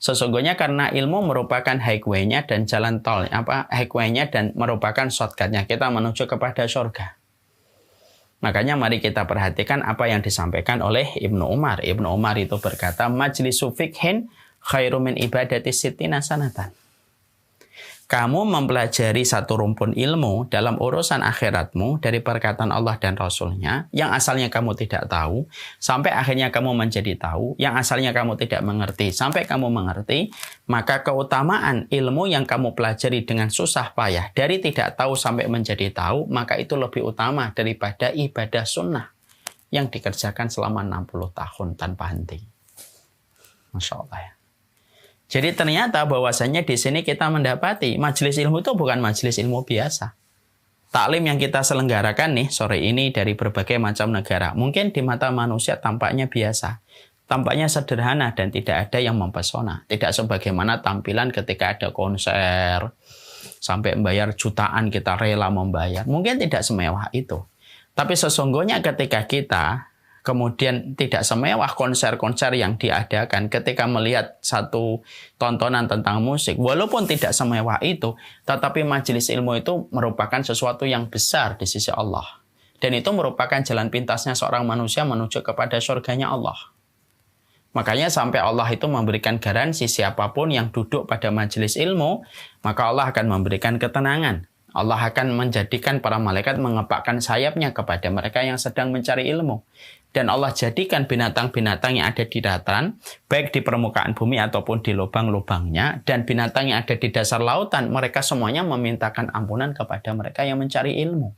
Sesungguhnya karena ilmu merupakan highway-nya dan jalan tol, highway-nya dan merupakan shortcut-nya kita menuju kepada surga. Makanya mari kita perhatikan apa yang disampaikan oleh Ibnu Umar. Ibnu Umar itu berkata, majlisu fikhin khairu min ibadati sittina sanatan. Kamu mempelajari satu rumpun ilmu dalam urusan akhiratmu dari perkataan Allah dan Rasul-Nya yang asalnya kamu tidak tahu, sampai akhirnya kamu menjadi tahu, yang asalnya kamu tidak mengerti, sampai kamu mengerti, maka keutamaan ilmu yang kamu pelajari dengan susah payah dari tidak tahu sampai menjadi tahu, maka itu lebih utama daripada ibadah sunnah yang dikerjakan selama 60 tahun tanpa henti. Masya Allah ya. Jadi ternyata bahwasanya di sini kita mendapati majelis ilmu itu bukan majelis ilmu biasa. Taklim yang kita selenggarakan nih sore ini dari berbagai macam negara. Mungkin di mata manusia tampaknya biasa. Tampaknya sederhana dan tidak ada yang mempesona. Tidak sebagaimana tampilan ketika ada konser. Sampai membayar jutaan kita rela membayar. Mungkin tidak semewah itu. Tapi sesungguhnya ketika kita kemudian tidak semewah konser-konser yang diadakan ketika melihat satu tontonan tentang musik. Walaupun tidak semewah itu, tetapi majelis ilmu itu merupakan sesuatu yang besar di sisi Allah. Dan itu merupakan jalan pintasnya seorang manusia menuju kepada surganya Allah. Makanya sampai Allah itu memberikan garansi siapapun yang duduk pada majelis ilmu, maka Allah akan memberikan ketenangan. Allah akan menjadikan para malaikat mengepakkan sayapnya kepada mereka yang sedang mencari ilmu. Dan Allah jadikan binatang-binatang yang ada di dataran, baik di permukaan bumi ataupun di lubang-lubangnya, dan binatang yang ada di dasar lautan, mereka semuanya memintakan ampunan kepada mereka yang mencari ilmu.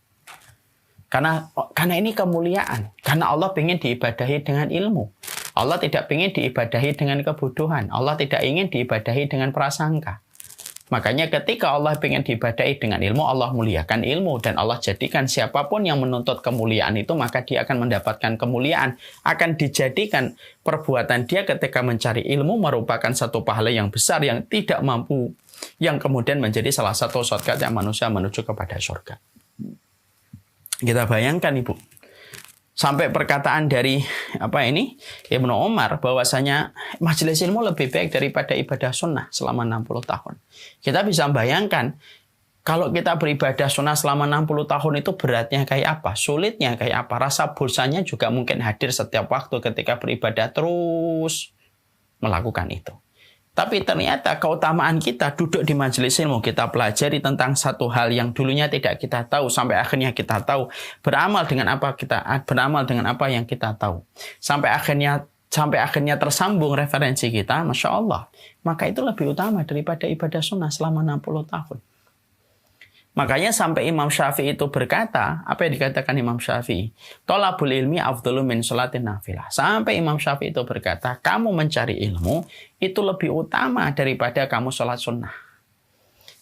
Karena ini kemuliaan. Karena Allah ingin diibadahi dengan ilmu. Allah tidak ingin diibadahi dengan kebodohan. Allah tidak ingin diibadahi dengan prasangka. Makanya ketika Allah ingin diibadahi dengan ilmu, Allah muliakan ilmu. Dan Allah jadikan siapapun yang menuntut kemuliaan itu, maka dia akan mendapatkan kemuliaan. Akan dijadikan perbuatan dia ketika mencari ilmu merupakan satu pahala yang besar yang tidak mampu. Yang kemudian menjadi salah satu shortcut yang manusia menuju kepada surga. Kita bayangkan Ibu. Sampai perkataan dari Ibnu Umar bahwasanya majelis ilmu lebih baik daripada ibadah sunnah selama 60 tahun. Kita bisa bayangkan kalau kita beribadah sunnah selama 60 tahun itu beratnya kayak apa, sulitnya kayak apa, rasa bosannya juga mungkin hadir setiap waktu ketika beribadah terus melakukan itu. Tapi ternyata keutamaan kita duduk di majelis ilmu, kita pelajari tentang satu hal yang dulunya tidak kita tahu, sampai akhirnya kita tahu, beramal dengan apa yang kita tahu. Sampai akhirnya tersambung referensi kita, Masya Allah. Maka itu lebih utama daripada ibadah sunnah selama 60 tahun. Makanya sampai Imam Syafi'i itu berkata, apa yang dikatakan Imam Syafi'i? Thalabul ilmi afdalu min sholatin nafilah. Sampai Imam Syafi'i itu berkata, kamu mencari ilmu itu lebih utama daripada kamu sholat sunnah.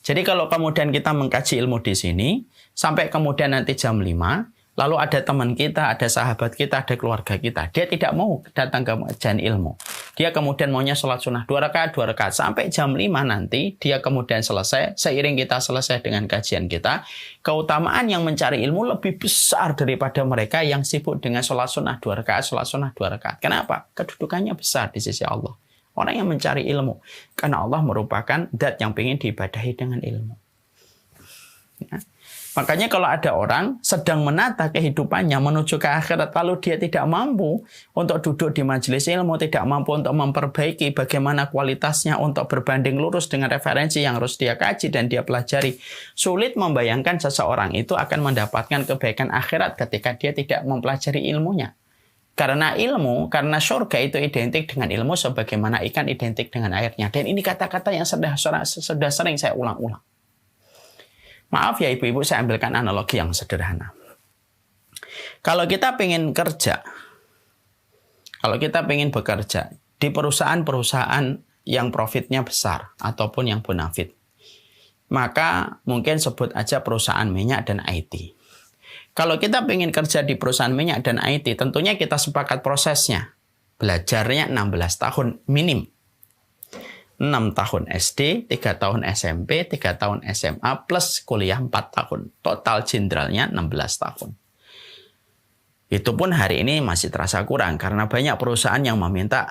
Jadi kalau kemudian kita mengkaji ilmu di sini, sampai kemudian nanti jam 5, lalu ada teman kita, ada sahabat kita, ada keluarga kita. Dia tidak mau datang ke kajian ilmu. Dia kemudian maunya sholat sunnah 2 rakaat. Sampai jam 5 nanti, dia kemudian selesai. Seiring kita selesai dengan kajian kita, keutamaan yang mencari ilmu lebih besar daripada mereka yang sibuk dengan sholat sunnah 2 rakaat, sholat sunnah 2 rakaat. Kenapa? Kedudukannya besar di sisi Allah. Orang yang mencari ilmu. Karena Allah merupakan zat yang ingin diibadahi dengan ilmu. Ya. Makanya kalau ada orang sedang menata kehidupannya menuju ke akhirat, lalu dia tidak mampu untuk duduk di majelis ilmu, tidak mampu untuk memperbaiki bagaimana kualitasnya untuk berbanding lurus dengan referensi yang harus dia kaji dan dia pelajari. Sulit membayangkan seseorang itu akan mendapatkan kebaikan akhirat ketika dia tidak mempelajari ilmunya. Karena surga itu identik dengan ilmu sebagaimana ikan identik dengan airnya. Dan ini kata-kata yang sudah sering saya ulang-ulang. Maaf ya ibu-ibu, saya ambilkan analogi yang sederhana. Kalau kita pengen bekerja di perusahaan-perusahaan yang profitnya besar ataupun yang bonafit, maka mungkin sebut aja perusahaan minyak dan IT. Kalau kita pengen kerja di perusahaan minyak dan IT, tentunya kita sepakat prosesnya. Belajarnya 16 tahun minim. 6 tahun SD, 3 tahun SMP, 3 tahun SMA, plus kuliah 4 tahun. Total jenderalnya 16 tahun. Itu pun hari ini masih terasa kurang, karena banyak perusahaan yang meminta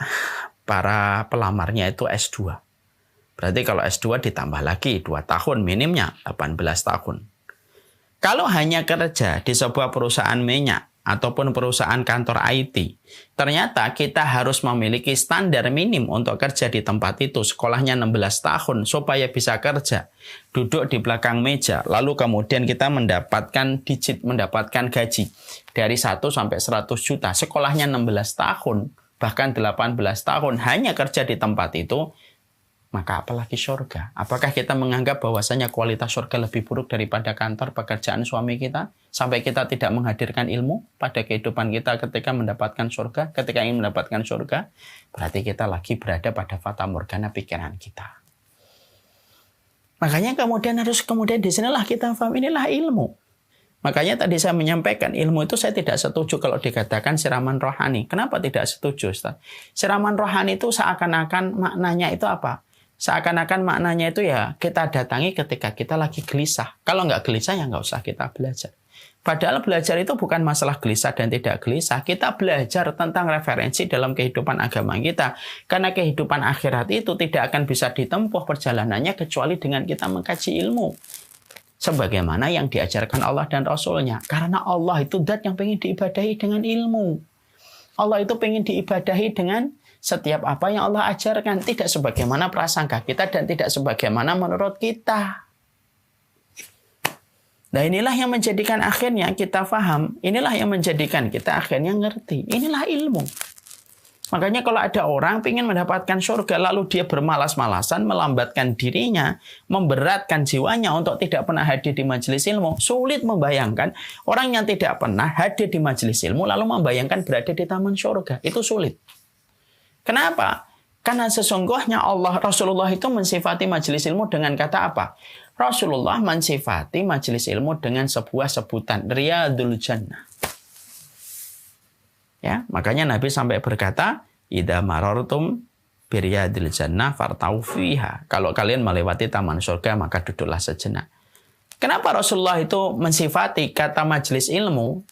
para pelamarnya itu S2. Berarti kalau S2 ditambah lagi 2 tahun, minimnya 18 tahun. Kalau hanya kerja di sebuah perusahaan minyak ataupun perusahaan kantor IT, ternyata kita harus memiliki standar minim untuk kerja di tempat itu. Sekolahnya 16 tahun supaya bisa kerja. Duduk di belakang meja, lalu kemudian kita mendapatkan gaji dari 1 sampai 100 juta. Sekolahnya 16 tahun, bahkan 18 tahun, hanya kerja di tempat itu. Maka apalagi surga? Apakah kita menganggap bahwasanya kualitas surga lebih buruk daripada kantor pekerjaan suami kita? Sampai kita tidak menghadirkan ilmu pada kehidupan kita ketika mendapatkan surga, ketika ingin mendapatkan surga? Berarti kita lagi berada pada fata morgana pikiran kita. Makanya kemudian di sinilah kita paham, inilah ilmu. Makanya tadi saya menyampaikan ilmu itu saya tidak setuju kalau dikatakan siraman rohani. Kenapa tidak setuju, Ustaz? Siraman rohani itu seakan-akan maknanya itu apa? Seakan-akan maknanya itu ya kita datangi ketika kita lagi gelisah. Kalau nggak gelisah ya nggak usah kita belajar. Padahal belajar itu bukan masalah gelisah dan tidak gelisah. Kita belajar tentang referensi dalam kehidupan agama kita. Karena kehidupan akhirat itu tidak akan bisa ditempuh perjalanannya kecuali dengan kita mengkaji ilmu. Sebagaimana yang diajarkan Allah dan Rasulnya. Karena Allah itu zat yang pengen diibadahi dengan ilmu. Allah itu pengen diibadahi dengan setiap apa yang Allah ajarkan, tidak sebagaimana prasangka kita dan tidak sebagaimana menurut kita. Nah inilah yang menjadikan akhirnya kita paham, inilah yang menjadikan kita akhirnya ngerti. Inilah ilmu. Makanya kalau ada orang ingin mendapatkan surga lalu dia bermalas-malasan, melambatkan dirinya, memberatkan jiwanya untuk tidak pernah hadir di majelis ilmu, sulit membayangkan orang yang tidak pernah hadir di majelis ilmu lalu membayangkan berada di taman surga. Itu sulit. Kenapa? Karena sesungguhnya Rasulullah itu mensifati majelis ilmu dengan kata apa? Rasulullah mensifati majelis ilmu dengan sebuah sebutan, Riyadul Jannah. Ya, makanya Nabi sampai berkata, idza marartum biriyadil jannah fartau fiha. Kalau kalian melewati taman surga maka duduklah sejenak. Kenapa Rasulullah itu mensifati kata majelis ilmu,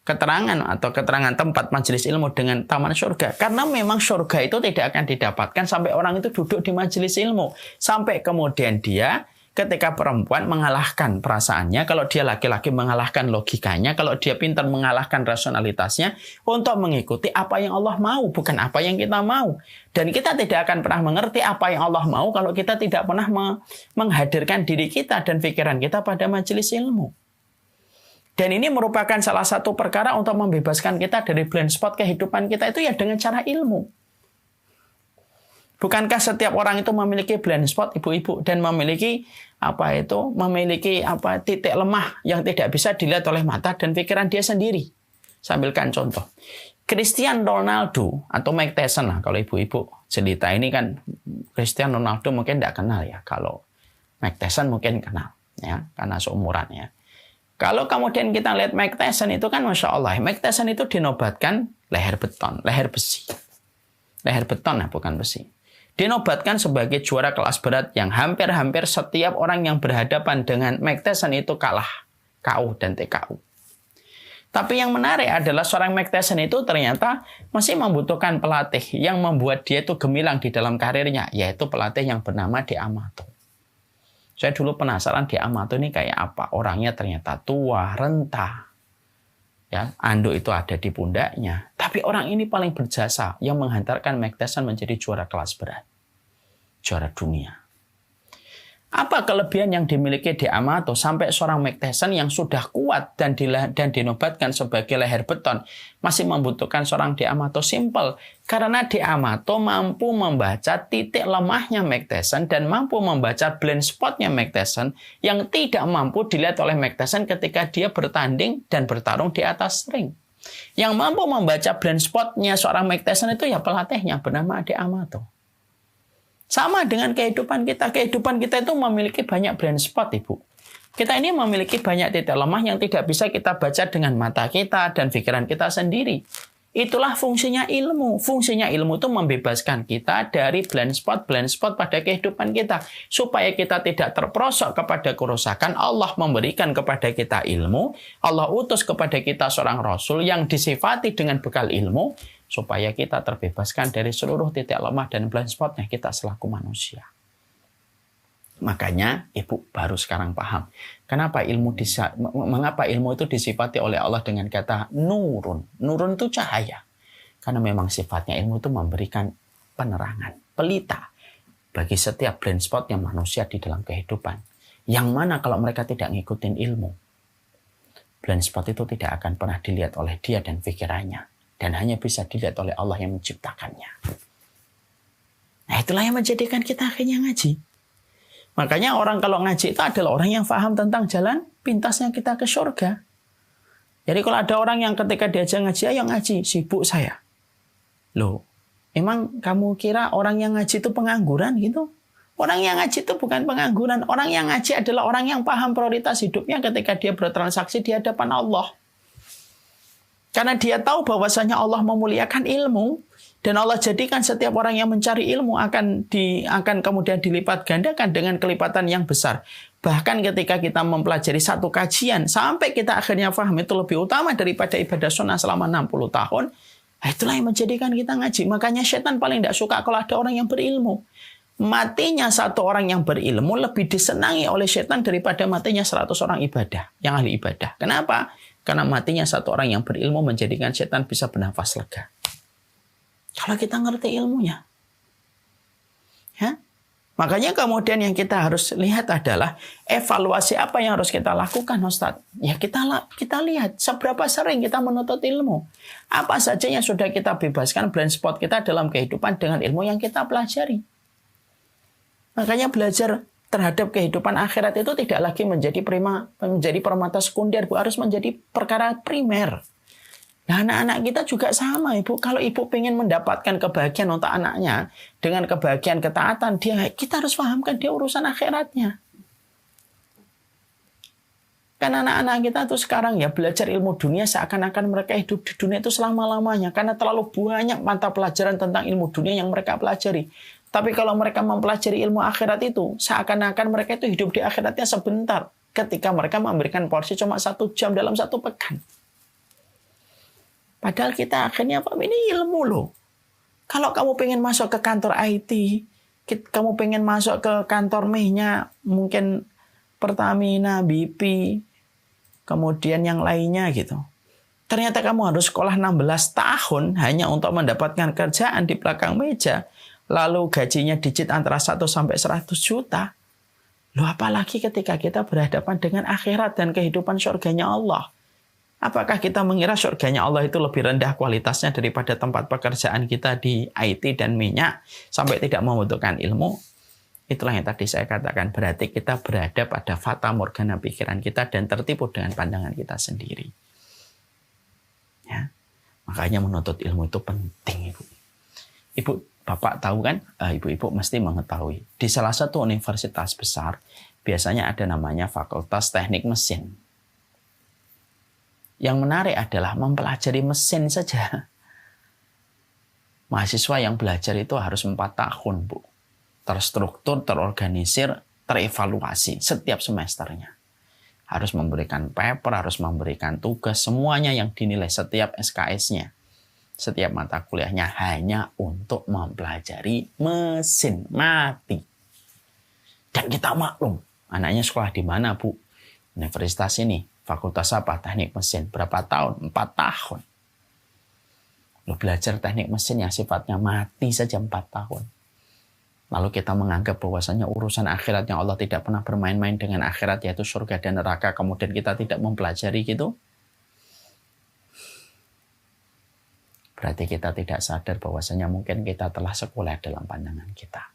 keterangan tempat majelis ilmu dengan taman surga? Karena memang surga itu tidak akan didapatkan sampai orang itu duduk di majelis ilmu. Sampai kemudian dia ketika perempuan mengalahkan perasaannya, kalau dia laki-laki mengalahkan logikanya, kalau dia pintar mengalahkan rasionalitasnya untuk mengikuti apa yang Allah mau, bukan apa yang kita mau. Dan kita tidak akan pernah mengerti apa yang Allah mau kalau kita tidak pernah menghadirkan diri kita dan pikiran kita pada majelis ilmu. Dan ini merupakan salah satu perkara untuk membebaskan kita dari blind spot kehidupan kita itu ya dengan cara ilmu. Bukankah setiap orang itu memiliki blind spot, ibu-ibu, dan memiliki titik lemah yang tidak bisa dilihat oleh mata dan pikiran dia sendiri. Saya ambilkan contoh. Cristiano Ronaldo atau Mike Tyson lah, kalau ibu-ibu cerita ini kan Cristiano Ronaldo mungkin tidak kenal ya, kalau Mike Tyson mungkin kenal ya, karena seumuran ya. Kalau kemudian kita lihat Mike Tyson itu kan Masya Allah, Mike Tyson itu dinobatkan leher beton, leher besi. Leher beton ya, bukan besi. Dinobatkan sebagai juara kelas berat yang hampir-hampir setiap orang yang berhadapan dengan Mike Tyson itu kalah KO dan TKO. Tapi yang menarik adalah seorang Mike Tyson itu ternyata masih membutuhkan pelatih yang membuat dia itu gemilang di dalam karirnya, yaitu pelatih yang bernama De Amato. Saya dulu penasaran De Amato ini kayak apa. Orangnya ternyata tua, renta. Ya, anduk itu ada di pundaknya. Tapi orang ini paling berjasa yang menghantarkan Mike Tyson menjadi juara kelas berat. Juara dunia. Apa kelebihan yang dimiliki De Amato sampai seorang Mike Tyson yang sudah kuat dan dinobatkan sebagai leher beton masih membutuhkan seorang De Amato? Simple. Karena De Amato mampu membaca titik lemahnya Mike Tyson dan mampu membaca blind spotnya Mike Tyson yang tidak mampu dilihat oleh Mike Tyson ketika dia bertanding dan bertarung di atas ring. Yang mampu membaca blind spotnya seorang Mike Tyson itu ya pelatihnya bernama De Amato. Sama dengan kehidupan kita. Kehidupan kita itu memiliki banyak blind spot, Ibu. Kita ini memiliki banyak titik lemah yang tidak bisa kita baca dengan mata kita dan pikiran kita sendiri. Itulah fungsinya ilmu. Fungsinya ilmu itu membebaskan kita dari blind spot pada kehidupan kita. Supaya kita tidak terperosok kepada kerusakan, Allah memberikan kepada kita ilmu. Allah utus kepada kita seorang Rasul yang disifati dengan bekal ilmu. Supaya kita terbebaskan dari seluruh titik lemah dan blind spotnya kita selaku manusia. Makanya ibu baru sekarang paham. Mengapa ilmu itu disifati oleh Allah dengan kata nurun. Nurun itu cahaya. Karena memang sifatnya ilmu itu memberikan penerangan, pelita bagi setiap blind spot yang manusia di dalam kehidupan. Yang mana kalau mereka tidak ngikutin ilmu, blind spot itu tidak akan pernah dilihat oleh dia dan pikirannya. Dan hanya bisa dilihat oleh Allah yang menciptakannya. Nah, itulah yang menjadikan kita akhirnya ngaji. Makanya orang kalau ngaji itu adalah orang yang paham tentang jalan pintasnya kita ke surga. Jadi kalau ada orang yang ketika diajak ngaji, ayo ngaji, sibuk saya. Loh, emang kamu kira orang yang ngaji itu pengangguran gitu? Orang yang ngaji itu bukan pengangguran. Orang yang ngaji adalah orang yang paham prioritas hidupnya ketika dia bertransaksi di hadapan Allah. Karena dia tahu bahwasanya Allah memuliakan ilmu. Dan Allah jadikan setiap orang yang mencari ilmu akan kemudian dilipat gandakan dengan kelipatan yang besar. Bahkan ketika kita mempelajari satu kajian, sampai kita akhirnya paham itu lebih utama daripada ibadah sunnah selama 60 tahun. Nah, itulah yang menjadikan kita ngaji. Makanya setan paling tidak suka kalau ada orang yang berilmu. Matinya satu orang yang berilmu lebih disenangi oleh setan daripada matinya 100 orang ibadah, yang ahli ibadah. Kenapa? Karena matinya satu orang yang berilmu menjadikan setan bisa bernafas lega. Kalau kita ngerti ilmunya. Ya? Makanya kemudian yang kita harus lihat adalah evaluasi apa yang harus kita lakukan, Ustaz. Ya kita lihat seberapa sering kita menuntut ilmu. Apa saja yang sudah kita bebaskan blind spot kita dalam kehidupan dengan ilmu yang kita pelajari. Makanya belajar terhadap kehidupan akhirat itu tidak lagi menjadi permata sekunder, Bu, harus menjadi perkara primer. Nah, anak-anak kita juga sama, Ibu. Kalau Ibu ingin mendapatkan kebahagiaan untuk anaknya dengan kebahagiaan ketaatan, kita harus pahamkan dia urusan akhiratnya. Kan anak-anak kita tuh sekarang ya belajar ilmu dunia seakan-akan mereka hidup di dunia itu selama-lamanya. Karena terlalu banyak mata pelajaran tentang ilmu dunia yang mereka pelajari. Tapi kalau mereka mempelajari ilmu akhirat itu, seakan-akan mereka itu hidup di akhiratnya sebentar. Ketika mereka memberikan porsi cuma 1 jam dalam 1 pekan. Padahal kita akhirnya ini ilmu loh. Kalau kamu pengen masuk ke kantor IT, kamu pengen masuk ke kantor mehnya, mungkin Pertamina, BP, kemudian yang lainnya gitu. Ternyata kamu harus sekolah 16 tahun hanya untuk mendapatkan kerjaan di belakang meja. Lalu gajinya digit antara 1 sampai 100 juta. Loh, apalagi ketika kita berhadapan dengan akhirat dan kehidupan surganya Allah. Apakah kita mengira surganya Allah itu lebih rendah kualitasnya daripada tempat pekerjaan kita di IT dan minyak sampai tidak membutuhkan ilmu? Itulah yang tadi saya katakan. Berarti kita berada pada fata morgana pikiran kita dan tertipu dengan pandangan kita sendiri. Ya. Makanya menuntut ilmu itu penting, Ibu. Ibu, Bapak tahu kan? Ibu-ibu mesti mengetahui. Di salah satu universitas besar, biasanya ada namanya Fakultas Teknik Mesin. Yang menarik adalah mempelajari mesin saja. Mahasiswa yang belajar itu harus 4 tahun, Bu. Terstruktur, terorganisir, terevaluasi setiap semesternya. Harus memberikan paper, harus memberikan tugas, semuanya yang dinilai setiap SKS-nya. Setiap mata kuliahnya hanya untuk mempelajari mesin mati. Dan kita maklum, anaknya sekolah di mana, Bu? Universitas ini. Fakultas apa? Teknik mesin. Berapa tahun? 4 tahun. Lo belajar teknik mesin yang sifatnya mati saja 4 tahun. Lalu kita menganggap bahwasanya urusan akhirat yang Allah tidak pernah bermain-main dengan akhirat, yaitu surga dan neraka. Kemudian kita tidak mempelajari gitu. Berarti kita tidak sadar bahwasanya mungkin kita telah sekolah dalam pandangan kita.